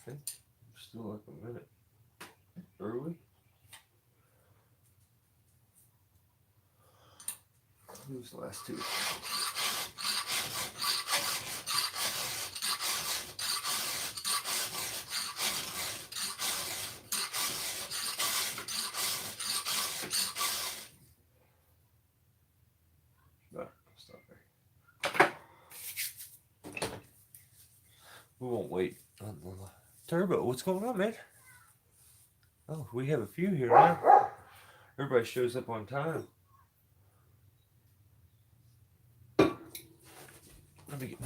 Okay, still like a minute early. Who's the last two? No, stop there. We won't wait on the turbo. What's going on, man? Oh, we have a few here now. Everybody shows up on time. Let me get.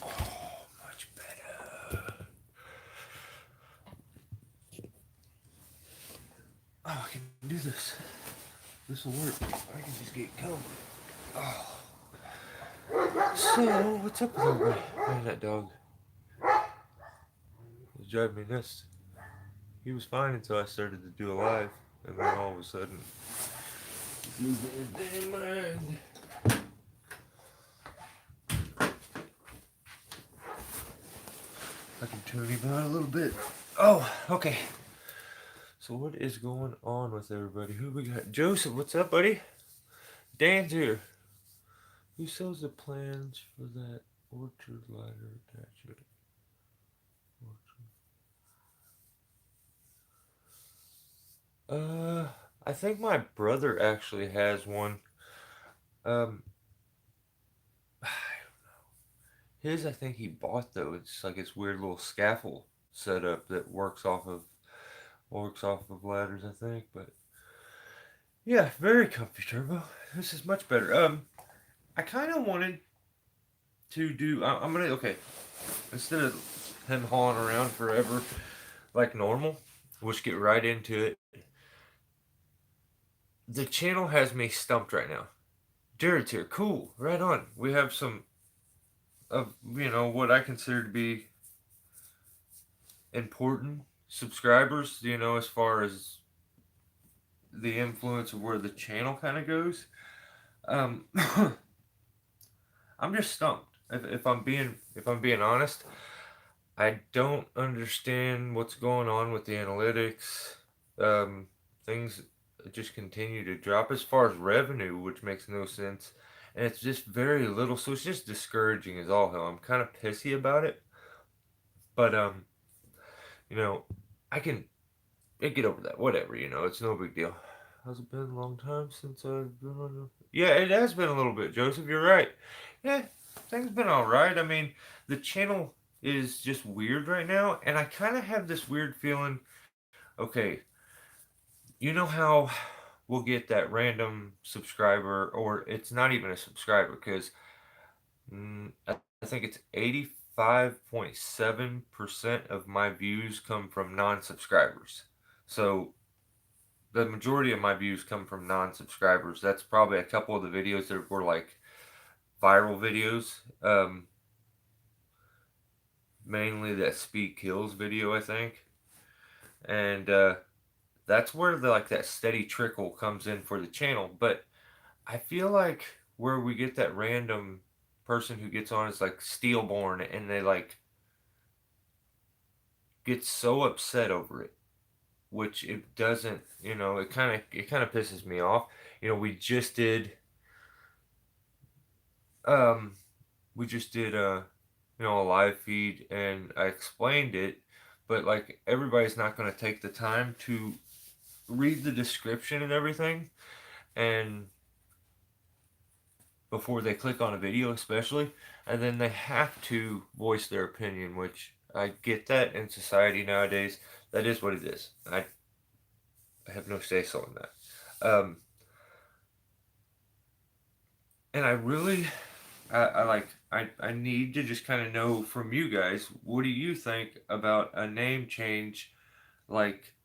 Oh, much better. Oh, I can do this. This will work. I can just get going. Oh. So, what's up with everybody? Man, that dog was driving me nuts. He was fine until I started to do a live, and then all of a sudden, losing his damn mind. I can turn him out a little bit. Oh, okay. So what is going on with everybody? Who we got? Joseph, what's up, buddy? Dan's here. Who sells the plans for that orchard ladder attachment? I think my brother actually has one. Um, his I think he bought though. It's like this weird little scaffold setup that works off of ladders, I think. But yeah, very comfy turbo. This is much better. I kind of wanted to do. I'm gonna okay. Instead of him hauling around forever like normal, we'll just get right into it. The channel has me stumped right now. Jared's here. Cool. Right on. We have some of what I consider to be important subscribers. As far as the influence of where the channel kind of goes. Um, I'm just stumped. If I'm being honest, I don't understand what's going on with the analytics. Things just continue to drop as far as revenue, which makes no sense. And it's just very little, so it's just discouraging as all hell. I'm kind of pissy about it, but you know, I can get over that. Whatever, it's no big deal. Has it been a long time since I've been on? Yeah, it has been a little bit, Joseph. You're right. Yeah, things been all right. I mean, the channel is just weird right now, and I kind of have this weird feeling. Okay, you know how we'll get that random subscriber, or it's not even a subscriber, because I think it's 85.7% of my views come from non-subscribers. So the majority of my views come from non-subscribers. That's probably a couple of the videos that were like viral videos. Mainly that Speed Kills video, I think. And that's where that steady trickle comes in for the channel. But I feel like where we get that random person who gets on is like Steelborn, and they like get so upset over it, which it doesn't. It kind of pisses me off. We just did um a live feed, and I explained it, but like everybody's not going to take the time to read the description and everything, and before they click on a video, especially, and then they have to voice their opinion, which I get that in society nowadays. That is what it is. I have no say so in that. And I really, I need to just kind of know from you guys, what do you think about a name change, like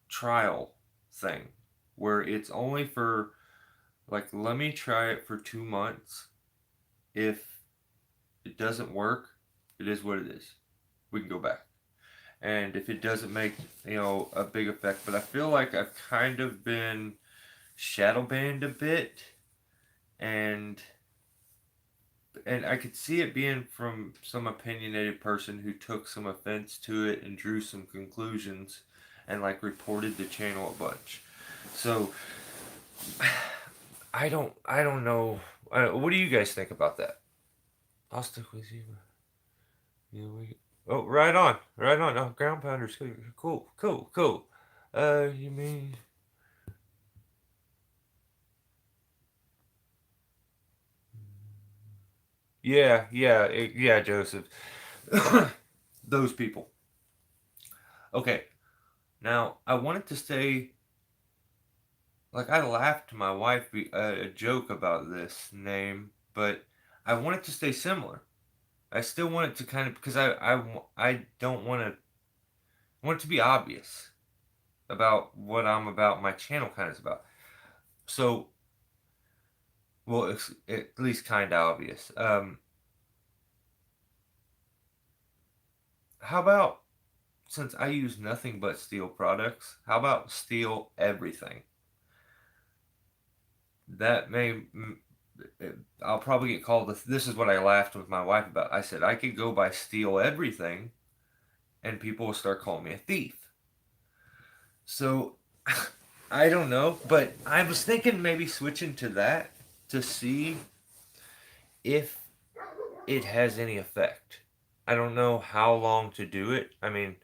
trial thing, where it's only for, like, let me try it for 2 months. If it doesn't work, it is what it is. We can go back. And if it doesn't make, a big effect, but I feel like I've kind of been shadow banned a bit, and and I could see it being from some opinionated person who took some offense to it and drew some conclusions and like reported the channel a bunch. So I don't know. What do you guys think about that? I'll stick with you. Oh, right on, right on. Oh, ground pounders, cool, cool, cool. You mean? Yeah, yeah, yeah, Joseph. Those people. Okay, now I wanted to say, like, I laughed to my wife a joke about this name, but I want it to stay similar. I still want it to kind of because I don't want to I want it to be obvious about what I'm about. My channel kind of is about. So, well, it's at least kind of obvious. How about since I use nothing but steel products? How about steel everything? That may I'll probably get called. This is what I laughed with my wife about. I said I could go by steal everything, and people will start calling me a thief. So I don't know, but I was thinking maybe switching to that to see if it has any effect. I don't know how long to do it. I mean,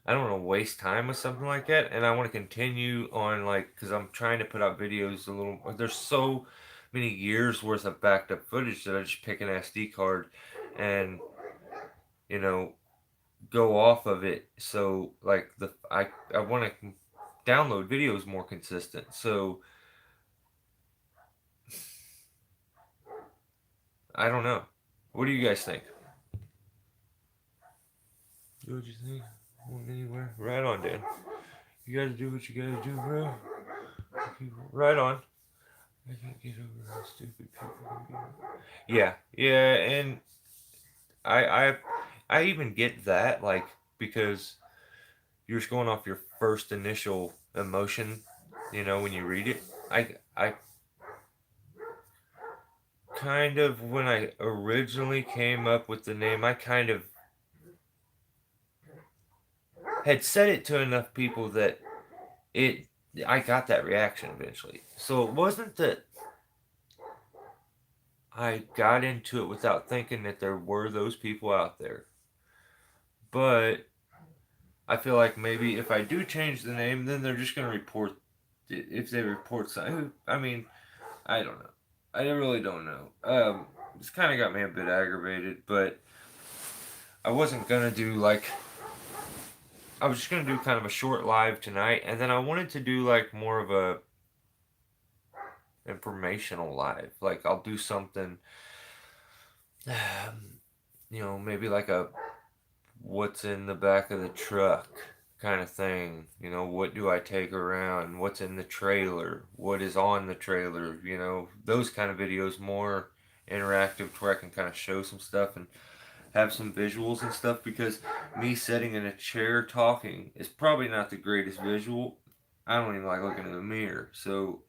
I don't want to waste time with something like that, and I want to continue on like because I'm trying to put out videos a little. There's so many years worth of backed up footage that I just pick an SD card and you know go off of it. So like I want to download videos more consistent. So I don't know. What do you guys think? What do you think? Going anywhere? Right on, Dan. You gotta do what you gotta do, bro. Right on. I can't get over how stupid people can be. Yeah, yeah, and I I I even get that, like, because you're just going off your first initial emotion, when you read it. I kind of when I originally came up with the name, I kind of had said it to enough people that it I got that reaction eventually. So it wasn't that I got into it without thinking that there were those people out there. But I feel like maybe if I do change the name, then they're just going to report if they report something. I mean, I don't know. I really don't know. It's kind of got me a bit aggravated, but I wasn't going to do like I was just going to do kind of a short live tonight, and then I wanted to do like more of a informational live. Like I'll do something maybe like a what's in the back of the truck kind of thing. What do I take around? What's in the trailer? What is on the trailer? Those kind of videos, more interactive to where I can kind of show some stuff and have some visuals and stuff because me sitting in a chair talking is probably not the greatest visual. I don't even like looking in the mirror. So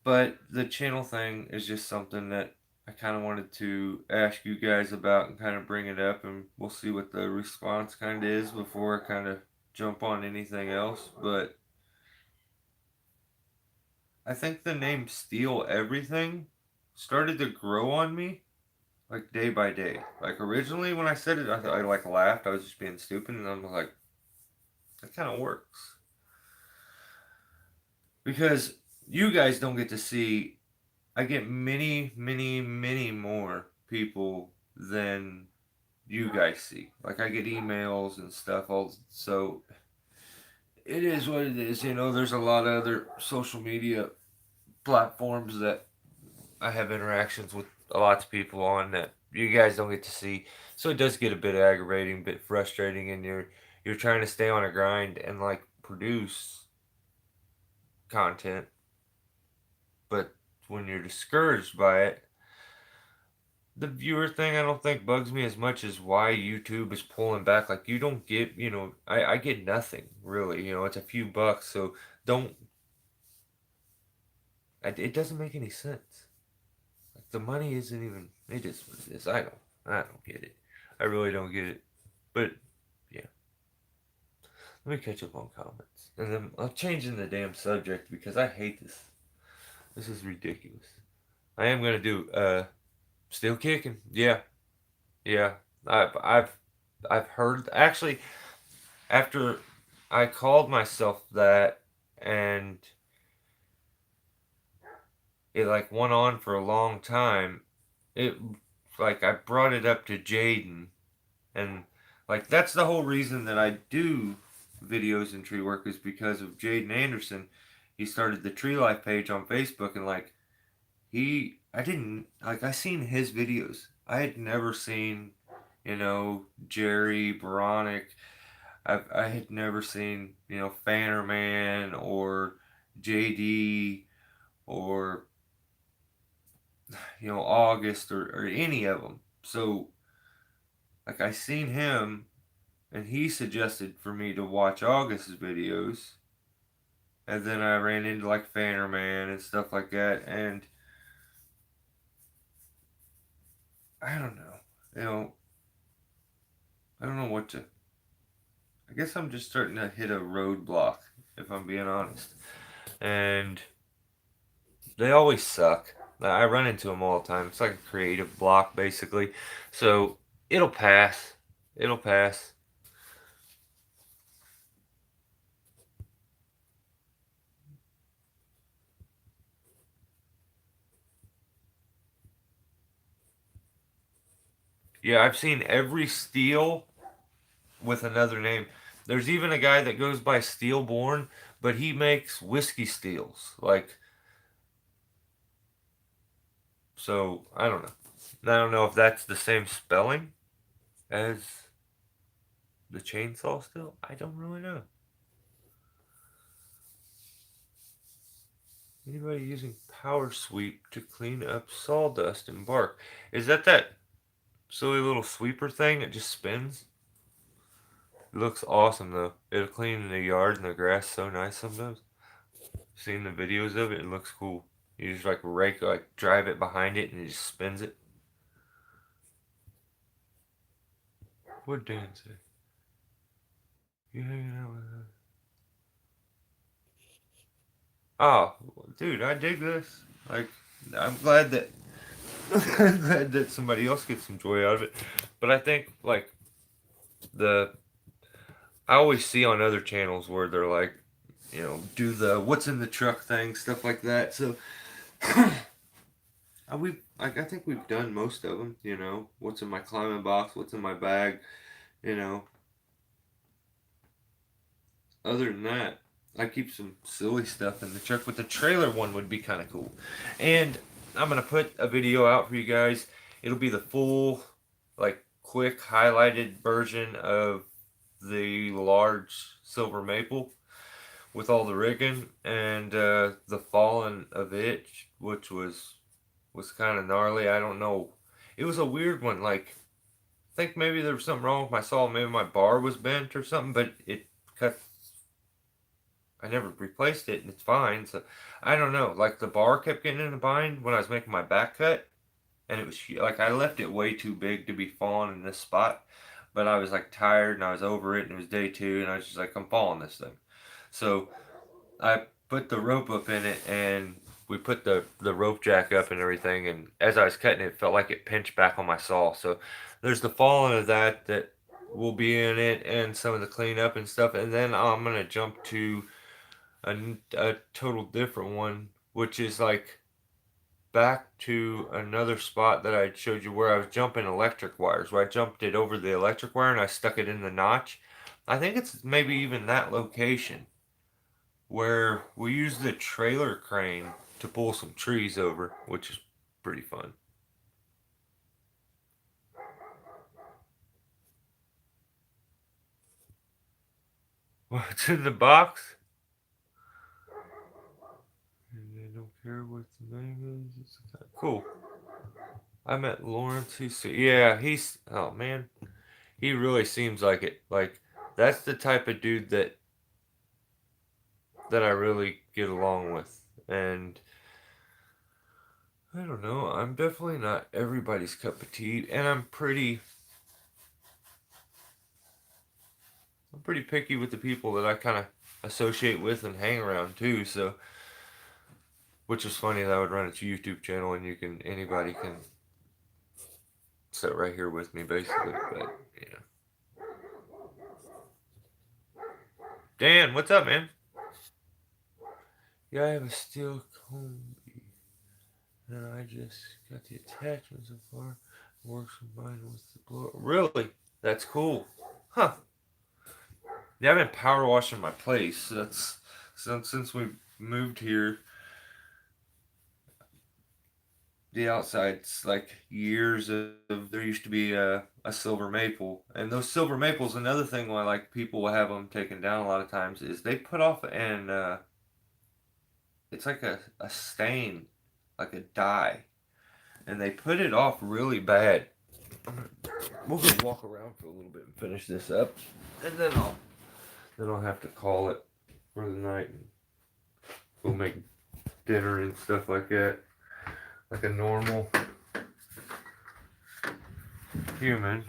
but the channel thing is just something that I kind of wanted to ask you guys about and kind of bring it up, and we'll see what the response kind of is before I kind of jump on anything else. But I think the name Steal Everything started to grow on me like day by day. Like originally when I said it, I like laughed. I was just being stupid, and I'm like, that kind of works because you guys don't get to see I get many, many, many more people than you guys see. Like I get emails and stuff. So it is what it is. There's a lot of other social media platforms that I have interactions with lots of people on that you guys don't get to see. So it does get a bit aggravating, a bit frustrating, and you're trying to stay on a grind and like produce content, but when you're discouraged by it, the viewer thing I don't think bugs me as much as why YouTube is pulling back. Like you don't get, I get nothing really. It's a few bucks, so don't. It doesn't make any sense. Like the money isn't even. It is what it is. I don't get it. I really don't get it. But yeah, let me catch up on comments, and then I'm changing the damn subject because I hate this. This is ridiculous. I am gonna do still kicking. Yeah, yeah. I've I've I've heard actually after I called myself that and it like went on for a long time. It like I brought it up to Jaden and like that's the whole reason that I do videos in tree work is because of Jaden Anderson. He started the Tree Life page on Facebook and like I didn't like I seen his videos. I had never seen, Jerry Baronic. I had never seen, Fannerman or JD or August or any of them. So like I seen him and he suggested for me to watch August's videos. And then I ran into like Fannerman and stuff like that and I don't know. You know, I don't know what to I guess I'm just starting to hit a roadblock if I'm being honest. And they always suck. I run into them all the time. It's like a creative block basically. So it'll pass. It'll pass. Yeah, I've seen every steel with another name. There's even a guy that goes by Steelborn, but he makes whiskey steels. Like, so I don't know. I don't know if that's the same spelling as the chainsaw steel. I don't really know. Anybody using power sweep to clean up sawdust and bark? Is that silly little sweeper thing that just spins? It looks awesome though. It'll clean the yard and the grass so nice sometimes. Seeing the videos of it, it looks cool. You just like drive it behind it and it just spins it. What Dan say? You hanging out with her? Oh, dude, I dig this. Like, I'm glad that I'm glad that somebody else gets some joy out of it. But I think like the I always see on other channels where they're like, do the what's in the truck thing, stuff like that. So I think we've done most of them. What's in my climbing box, what's in my bag. You know, other than that, I keep some silly stuff in the truck. But the trailer one would be kind of cool. And I'm gonna put a video out for you guys. It'll be the full, like, quick highlighted version of the large silver maple with all the rigging and the falling of it, which was kind of gnarly. I don't know. It was a weird one. Like, I think maybe there was something wrong with my saw. Maybe my bar was bent or something, but it cut. I never replaced it, and it's fine. So I don't know. Like the bar kept getting in a bind when I was making my back cut, and it was like I left it way too big to be falling in this spot. But I was like tired and I was over it, and it was day two, and I was just like, I'm falling this thing. So I put the rope up in it and we put the rope jack up and everything, and as I was cutting it, it felt like it pinched back on my saw. So there's the falling of that will be in it and some of the cleanup and stuff, and then I'm gonna jump to a total different one, which is like back to another spot that I showed you where I was jumping electric wires, where I jumped it over the electric wire and I stuck it in the notch. I think it's maybe even that location where we use the trailer crane to pull some trees over, which is pretty fun. What's in the box? And they don't care what the name is. It's cool. I met Lawrence. Yeah, oh man, he really seems like it. Like that's the type of dude that I really get along with, and I don't know. I'm definitely not everybody's cup of tea, and I'm pretty picky with the people that I kind of associate with and hang around too. So, which is funny that I would run a YouTube channel and anybody can sit right here with me basically. But yeah, Dan, what's up, man? Yeah, I have a steel combi, and I just got the attachment so far. Works combined with the blower. Really? That's cool. Huh? Yeah, I've been power washing my place. That's since we moved here. The outside's like years of there used to be a silver maple, and those silver maples. Another thing why like people will have them taken down a lot of times is they put off an it's like a stain, like a dye, and they put it off really bad. We're gonna walk around for a little bit and finish this up, and then I'll have to call it for the night and go make dinner and stuff like that, like a normal human.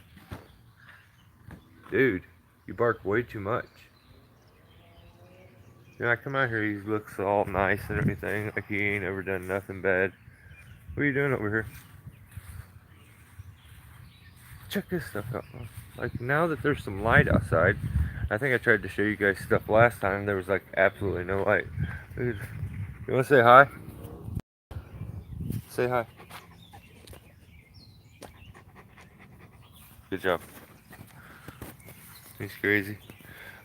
Dude, you bark way too much. You know, I come out here, he looks all nice and everything, like he ain't ever done nothing bad. What are you doing over here? Check this stuff out. Like, now that there's some light outside, I think I tried to show you guys stuff last time, there was like absolutely no light. Dude, you wanna say hi? Say hi. Good job. He's crazy.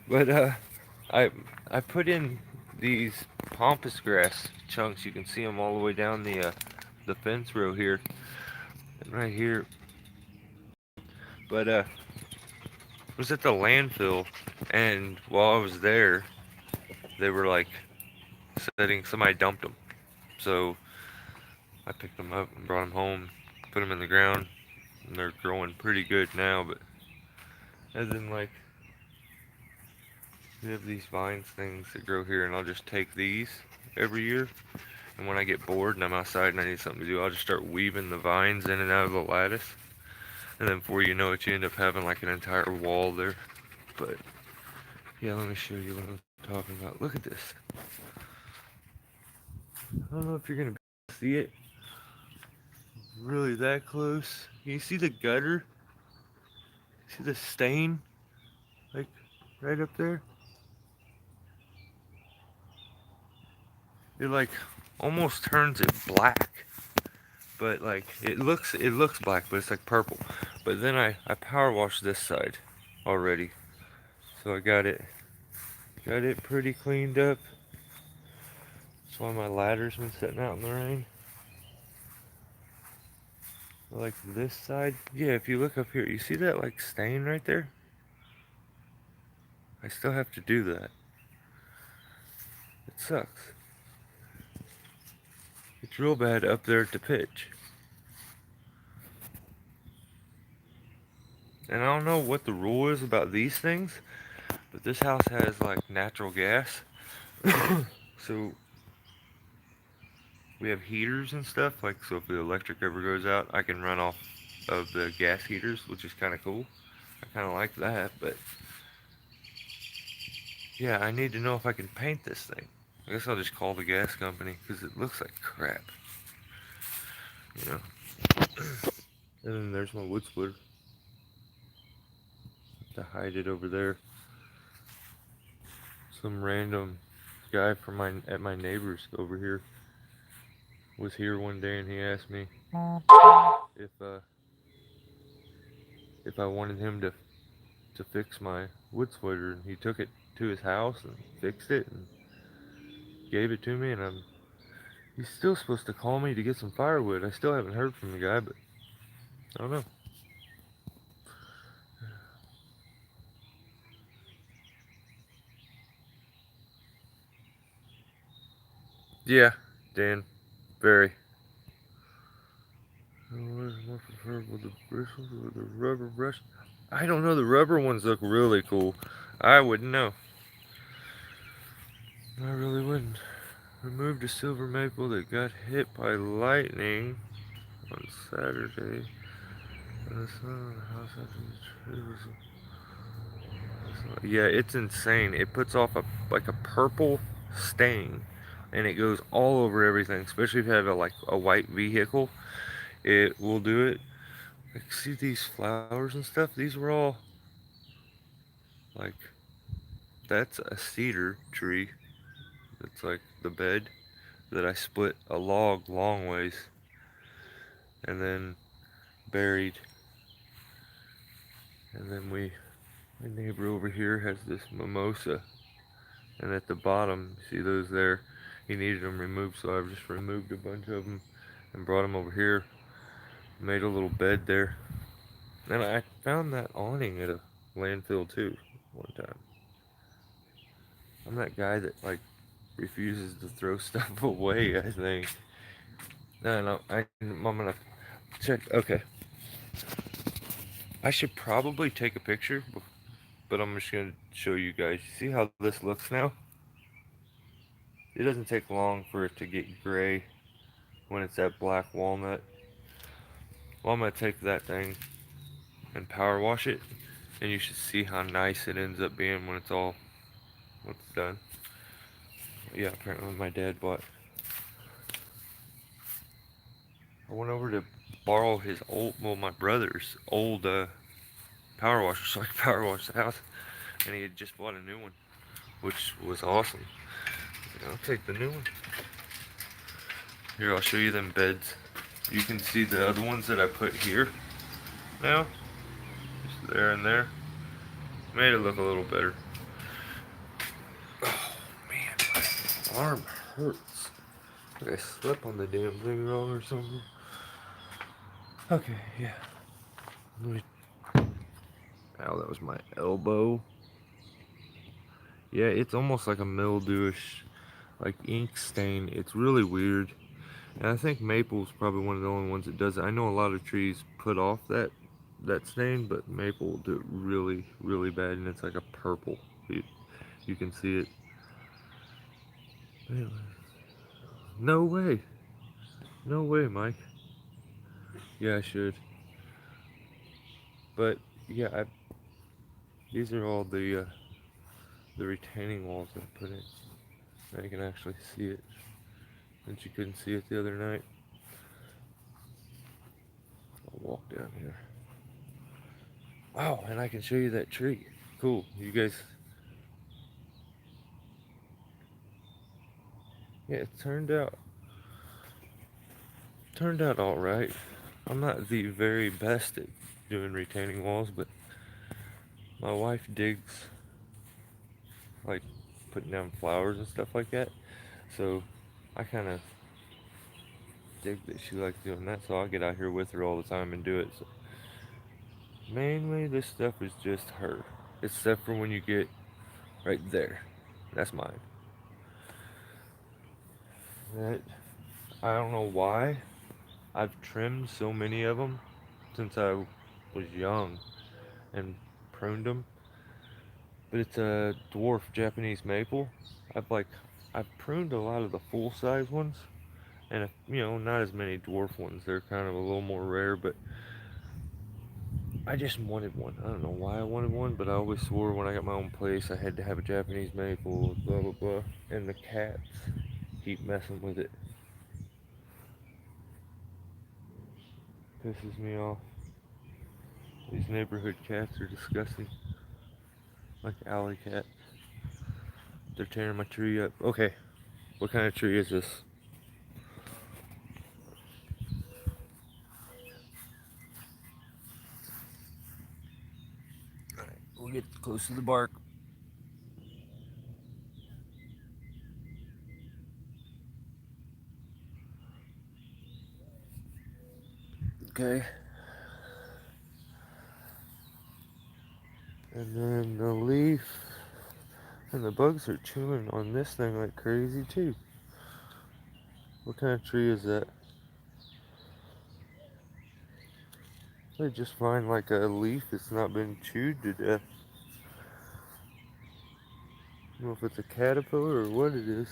But, I, I put in these pampas grass chunks. You can see them all the way down the fence row here. And right here. But, was at the landfill, and while I was there, they were like somebody dumped them. So I picked them up and brought them home, put them in the ground, and they're growing pretty good now. But and then like we have these vines things that grow here, and I'll just take these every year. And when I get bored and I'm outside and I need something to do, I'll just start weaving the vines in and out of the lattice. And then before you know it, you end up having like an entire wall there. But yeah, let me show you what I'm talking about. Look at this. I don't know if you're gonna see it really that close. Can you see the gutter? See the stain? Like right up there? It like almost turns it black. But like it looks black, but it's like purple. But then I power washed this side already. So I got it pretty cleaned up. That's why my ladder's been sitting out in the rain. Like this side, yeah, if you look up here, you see that like stain right there? I still have to do that. It sucks. It's real bad up there at the pitch. And I don't know what the rule is about these things, but this house has like natural gas. So we have heaters and stuff, like so if the electric ever goes out, I can run off of the gas heaters, which is kind of cool. I kind of like that, but yeah, I need to know if I can paint this thing. I guess I'll just call the gas company because it looks like crap, you know. And then there's my wood splitter to hide it over there. Some random guy from my neighbor's over here was here one day and he asked me if uh if I wanted him to fix my wood splitter, and he took it to his house and fixed it and gave it to me, and he's still supposed to call me to get some firewood. I still haven't heard from the guy, but I don't know. Yeah, Dan, very. What is more preferable, the bristles or the rubber brush? I don't know. The rubber ones look really cool. I wouldn't know. I really wouldn't. Removed a silver maple that got hit by lightning on Saturday. The sun of the house after the tree was. Yeah, it's insane. It puts off a purple stain, and it goes all over everything. Especially if you have a white vehicle, it will do it. Like, see these flowers and stuff? These were all like, that's a cedar tree. It's like the bed that I split a log long ways and then buried. And then my neighbor over here has this mimosa, and at the bottom, see those there? He needed them removed, so I've just removed a bunch of them and brought them over here. Made a little bed there, and I found that awning at a landfill too one time. I'm that guy that like refuses to throw stuff away. I think. No, I'm gonna check. Okay, I should probably take a picture, but I'm just gonna show you guys. See how this looks now? It doesn't take long for it to get gray when it's that black walnut. Well, I'm gonna take that thing and power wash it, and you should see how nice it ends up being when it's done. Yeah, apparently my dad bought. I went over to borrow his my brother's old power washer so I could power wash the house, and he had just bought a new one, which was awesome. I'll take the new one. Here, I'll show you them beds. You can see the other ones that I put here now. Just there and there. Made it look a little better. Oh man, my arm hurts. Like I slept on the damn thing wrong or something. Okay, yeah. Ow, that was my elbow. Yeah, it's almost like a mildewish, like ink stain. It's really weird. And I think maple's probably one of the only ones that does it. I know a lot of trees put off that stain, but maple will do it really, really bad, and it's like a purple. You can see it. Anyway. No way. No way, Mike. Yeah, I should. But yeah, these are all the retaining walls I put in. Now you can actually see it, since you couldn't see it the other night. I'll walk down here. Wow, and I can show you that tree. Cool. You guys. Yeah, it turned out all right. I'm not the very best at doing retaining walls, but my wife digs like putting down flowers and stuff like that. So I kind of dig that she likes doing that. So I'll get out here with her all the time and do it. So mainly this stuff is just her, except for when you get right there. That's mine. That I don't know why I've trimmed so many of them since I was young and pruned them. But it's a dwarf Japanese maple. I've like I've pruned a lot of the full size ones, and not as many dwarf ones. They're kind of a little more rare, but I just wanted one. I don't know why I wanted one, but I always swore when I got my own place I had to have a Japanese maple, blah blah blah. And the cats keep messing with it. Pisses me off. These neighborhood cats are disgusting. Like alley cat. They're tearing my tree up. Okay, what kind of tree is this? Alright, we'll get close to the bark. Okay. And then the leaf and the bugs are chewing on this thing like crazy too. What kind of tree is that? They just find like a leaf that's not been chewed to death. I don't know if it's a caterpillar or what it is.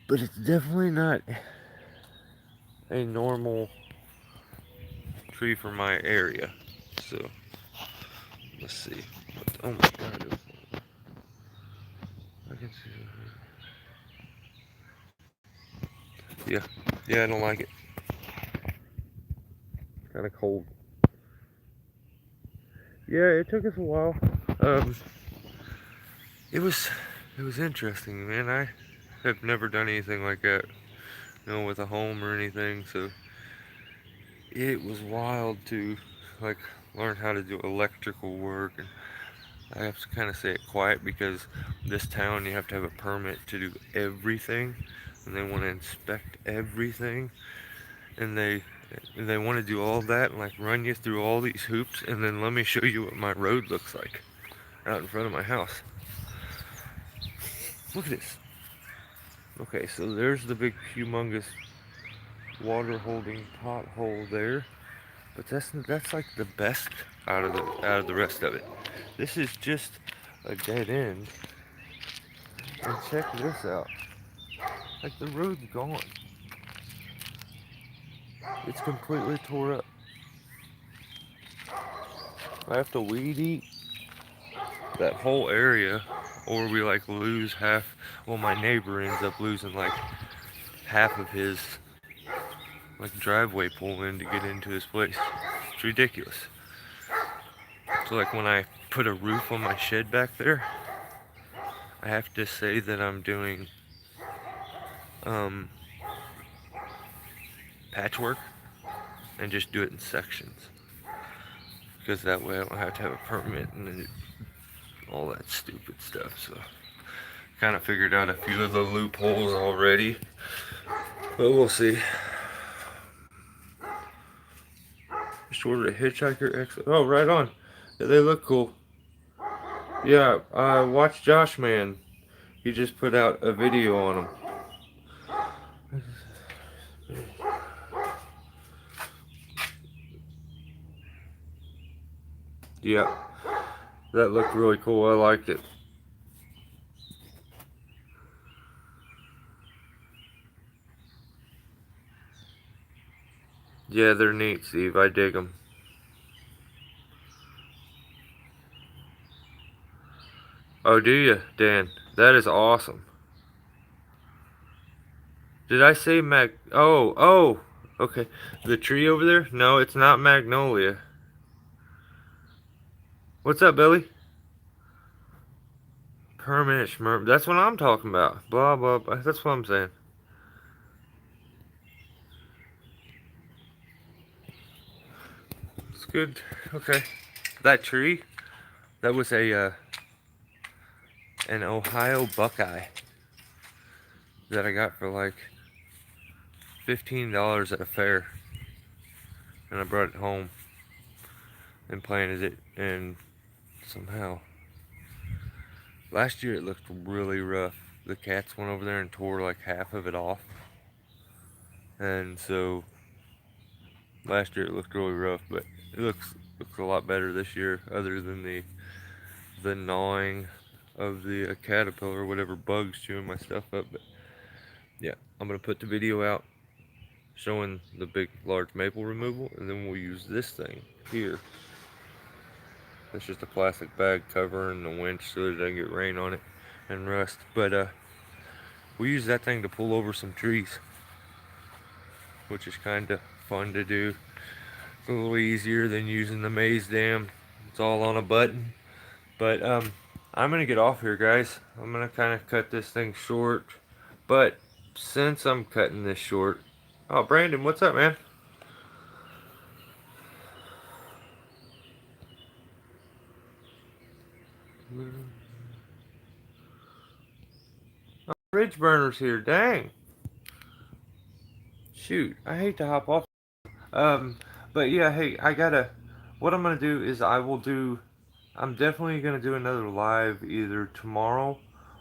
but it's definitely not a normal tree for my area. So let's see. Oh my god! I can see. Yeah, yeah, I don't like it. Kind of cold. Yeah, it took us a while. Um, it was it was interesting, man. I have never done anything like that, with a home or anything. So it was wild to like learn how to do electrical work, and I have to kind of say it quiet because this town you have to have a permit to do everything, and they want to inspect everything, and they want to do all that and like run you through all these hoops, and then let me show you what my road looks like out in front of my house. Look at this. Okay, so there's the big humongous water holding pothole there, but that's like the best out of the rest of it. This is just a dead end, and check this out. Like the road's gone. It's completely tore up. I have to weed eat that whole area, or we like lose half. Well, my neighbor ends up losing like half of his like driveway pull in to get into his place. It's ridiculous. So like when I put a roof on my shed back there, I have to say that I'm doing um, patchwork and just do it in sections, because that way I don't have to have a permit and all that stupid stuff. So kind of figured out a few of the loopholes already, but we'll see. Just ordered a Hitchhiker X. Oh, right on. Yeah, they look cool. Yeah, watch Josh Man. He just put out a video on them. Yeah, that looked really cool. I liked it. Yeah, they're neat, Steve. I dig them. Oh, do you, Dan? That is awesome. Did I say Oh, oh. Okay. The tree over there? No, it's not magnolia. What's up, Billy? Permanent schmerp. That's what I'm talking about. Blah, blah, blah. That's what I'm saying. It's good. Okay. That tree, that was an Ohio Buckeye that I got for like $15 at a fair. And I brought it home and planted it, and somehow last year it looked really rough. The cats went over there and tore like half of it off, and so last year it looked really rough, but it looks a lot better this year, other than the gnawing of the caterpillar or whatever bugs chewing my stuff up. But yeah, I'm gonna put the video out showing the big large maple removal, and then we'll use this thing here. It's just a plastic bag covering the winch so that it doesn't get rain on it and rust. But we use that thing to pull over some trees, which is kind of fun to do. It's a little easier than using the maze dam. It's all on a button. But I'm gonna get off here, guys. I'm gonna kind of cut this thing short. But since I'm cutting this short, oh, Brandon, what's up, man? Oh, Ridge Burner's here. Dang. Shoot, I hate to hop off. Um, but yeah, hey, I gotta. What I'm gonna do is I will do. I'm definitely gonna do another live either tomorrow,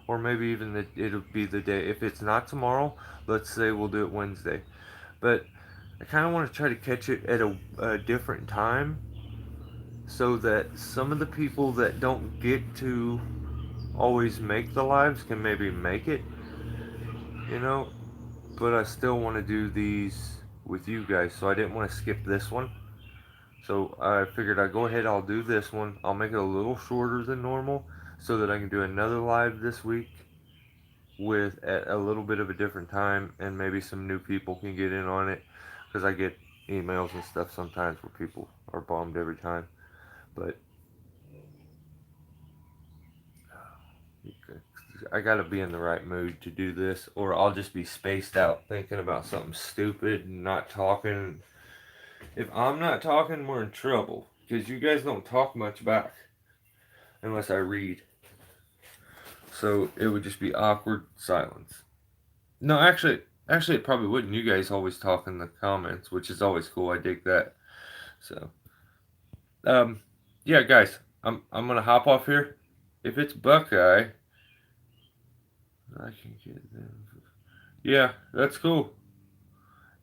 or maybe even it'll be the day. If it's not tomorrow, let's say we'll do it Wednesday. But I kind of want to try to catch it at a different time, so that some of the people that don't get to always make the lives can maybe make it. You know, but I still want to do these with you guys, so I didn't want to skip this one. So I figured I'd go ahead, I'll do this one. I'll make it a little shorter than normal so that I can do another live this week with at a little bit of a different time, and maybe some new people can get in on it, because I get emails and stuff sometimes where people are bummed every time. But I gotta be in the right mood to do this, or I'll just be spaced out thinking about something stupid and not talking. If I'm not talking, we're in trouble, because you guys don't talk much back unless I read. So it would just be awkward silence. No, actually, it probably wouldn't. You guys always talk in the comments, which is always cool. I dig that. So, um, yeah, guys, I'm gonna hop off here. If it's Buckeye, I can get them. Yeah, that's cool.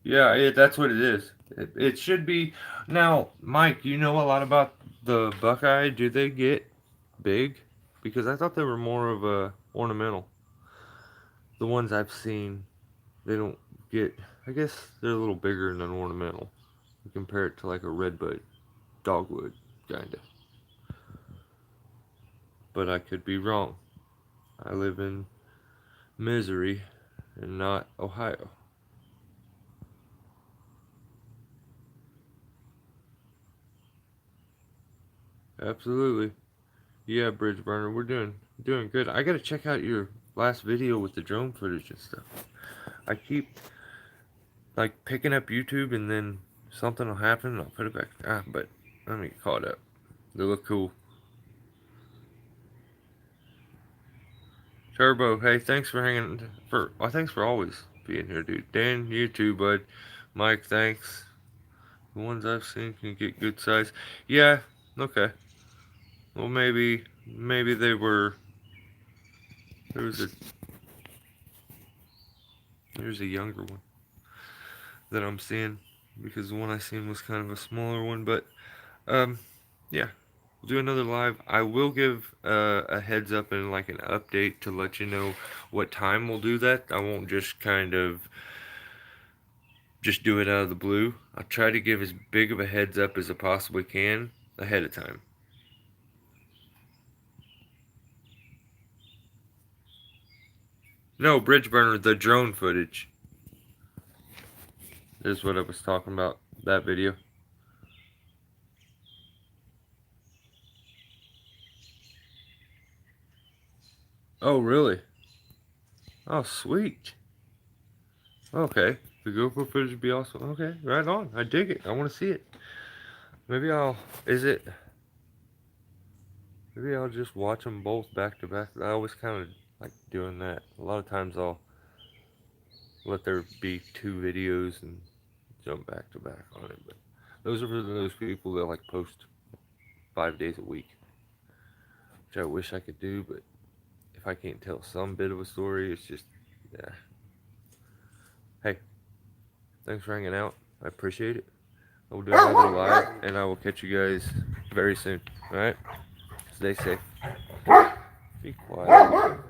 Yeah, that's what it is. It should be. Now, Mike, you know a lot about the Buckeye. Do they get big? Because I thought they were more of a ornamental. The ones I've seen, they don't get. I guess they're a little bigger than an ornamental. You compare it to like a redbud, dogwood, kinda. But I could be wrong. I live in Missouri and not Ohio. Absolutely. Yeah, Bridge Burner, we're doing good. I gotta check out your last video with the drone footage and stuff. I keep like picking up YouTube and then something will happen and I'll put it back. But let me get caught up. They look cool. Turbo, hey, thanks for hanging for. Oh, thanks for always being here, dude. Dan, you too, bud. Mike, thanks. The ones I've seen can get good size. Yeah, okay. Well, maybe they were. There was a There's a younger one that I'm seeing, because the one I seen was kind of a smaller one. But yeah, we'll do another live. I will give a heads up and like an update to let you know what time we'll do that. I won't just kind of just do it out of the blue. I'll try to give as big of a heads up as I possibly can ahead of time. No, Bridge Burner, the drone footage is what I was talking about, that video. Oh, really? Oh, sweet. Okay. The GoPro footage would be awesome. Okay, right on. I dig it. I want to see it. Maybe I'll, is it, maybe I'll just watch them both back to back. I always kind of like doing that. A lot of times I'll let there be two videos and jump back to back on it. But those are for those people that like post 5 days a week, which I wish I could do, but if I can't tell some bit of a story, it's just, yeah. Hey, thanks for hanging out. I appreciate it. I will do another live, and I will catch you guys very soon. Alright? Stay safe. Be quiet.